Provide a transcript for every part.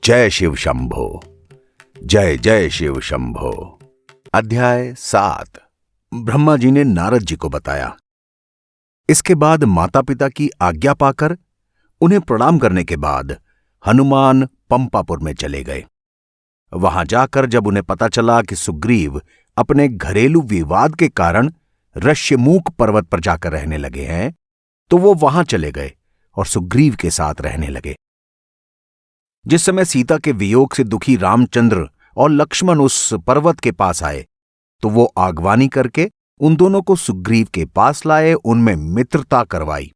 जय शिव शंभो। जय जय शिव शंभो। अध्याय 7। ब्रह्मा जी ने नारद जी को बताया। इसके बाद माता पिता की आज्ञा पाकर उन्हें प्रणाम करने के बाद हनुमान पंपापुर में चले गए। वहां जाकर जब उन्हें पता चला कि सुग्रीव अपने घरेलू विवाद के कारण ऋष्यमूक पर्वत पर जाकर रहने लगे हैं, तो वो वहां चले गए और सुग्रीव के साथ रहने लगे। जिस समय सीता के वियोग से दुखी रामचंद्र और लक्ष्मण उस पर्वत के पास आए, तो वो आगवानी करके उन दोनों को सुग्रीव के पास लाए, उनमें मित्रता करवाई।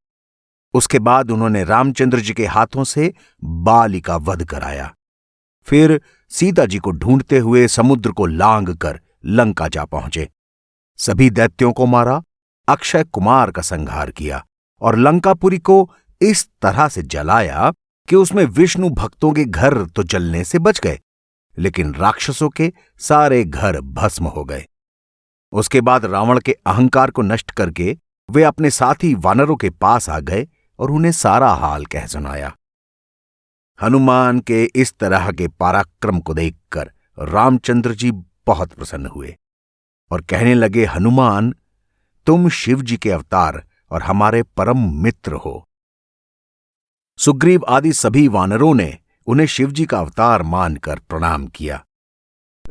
उसके बाद उन्होंने रामचंद्र जी के हाथों से बाली का वध कराया। फिर सीता जी को ढूंढते हुए समुद्र को लांघ कर लंका जा पहुंचे। सभी दैत्यों को मारा, अक्षय कुमार का संहार किया और लंकापुरी को इस तरह से जलाया कि उसमें विष्णु भक्तों के घर तो जलने से बच गए, लेकिन राक्षसों के सारे घर भस्म हो गए। उसके बाद रावण के अहंकार को नष्ट करके वे अपने साथी वानरों के पास आ गए और उन्हें सारा हाल कह सुनाया। हनुमान के इस तरह के पराक्रम को देखकर रामचंद्र जी बहुत प्रसन्न हुए और कहने लगे, हनुमान, तुम शिव जी के अवतार और हमारे परम मित्र हो। सुग्रीव आदि सभी वानरों ने उन्हें शिव जी का अवतार मानकर प्रणाम किया।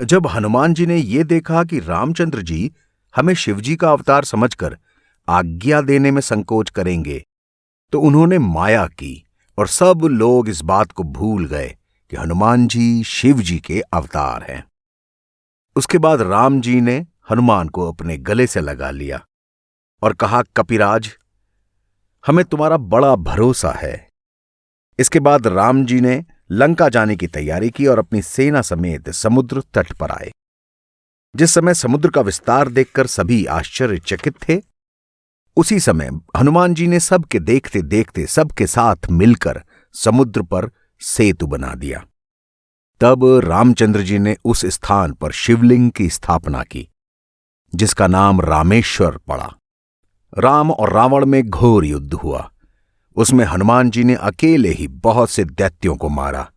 जब हनुमान जी ने यह देखा कि रामचंद्र जी हमें शिव जी का अवतार समझकर आज्ञा देने में संकोच करेंगे, तो उन्होंने माया की और सब लोग इस बात को भूल गए कि हनुमान जी शिव जी के अवतार हैं। उसके बाद राम जी ने हनुमान को अपने गले से लगा लिया और कहा, कपिराज, हमें तुम्हारा बड़ा भरोसा है। इसके बाद राम जी ने लंका जाने की तैयारी की और अपनी सेना समेत समुद्र तट पर आए। जिस समय समुद्र का विस्तार देखकर सभी आश्चर्यचकित थे, उसी समय हनुमान जी ने सबके देखते देखते सबके साथ मिलकर समुद्र पर सेतु बना दिया। तब रामचंद्र जी ने उस स्थान पर शिवलिंग की स्थापना की, जिसका नाम रामेश्वर पड़ा। राम और रावण में घोर युद्ध हुआ। उसमें हनुमान जी ने अकेले ही बहुत से दैत्यों को मारा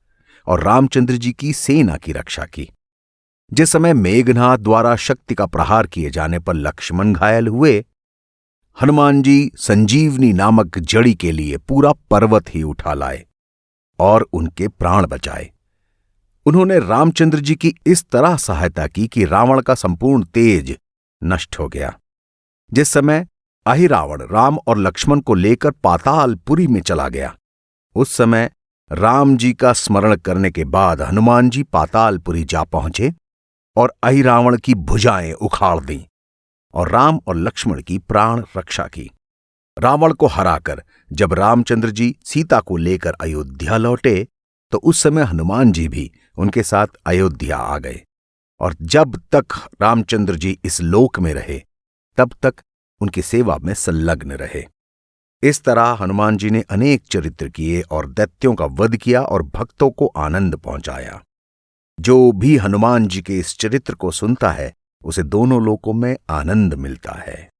और रामचंद्र जी की सेना की रक्षा की। जिस समय मेघनाद द्वारा शक्ति का प्रहार किए जाने पर लक्ष्मण घायल हुए, हनुमान जी संजीवनी नामक जड़ी के लिए पूरा पर्वत ही उठा लाए और उनके प्राण बचाए। उन्होंने रामचंद्र जी की इस तरह सहायता की कि रावण का संपूर्ण तेज नष्ट हो गया। जिस समय अहिरावण राम और लक्ष्मण को लेकर पातालपुरी में चला गया, उस समय राम जी का स्मरण करने के बाद हनुमान जी पातालपुरी जा पहुंचे और अहिरावण की भुजाएं उखाड़ दीं और राम और लक्ष्मण की प्राण रक्षा की। रावण को हराकर जब रामचंद्र जी सीता को लेकर अयोध्या लौटे, तो उस समय हनुमान जी भी उनके साथ अयोध्या आ गए और जब तक रामचंद्र जी इस लोक में रहे, तब तक उनकी सेवा में संलग्न रहे। इस तरह हनुमान जी ने अनेक चरित्र किए और दैत्यों का वध किया और भक्तों को आनंद पहुंचाया। जो भी हनुमान जी के इस चरित्र को सुनता है, उसे दोनों लोकों में आनंद मिलता है।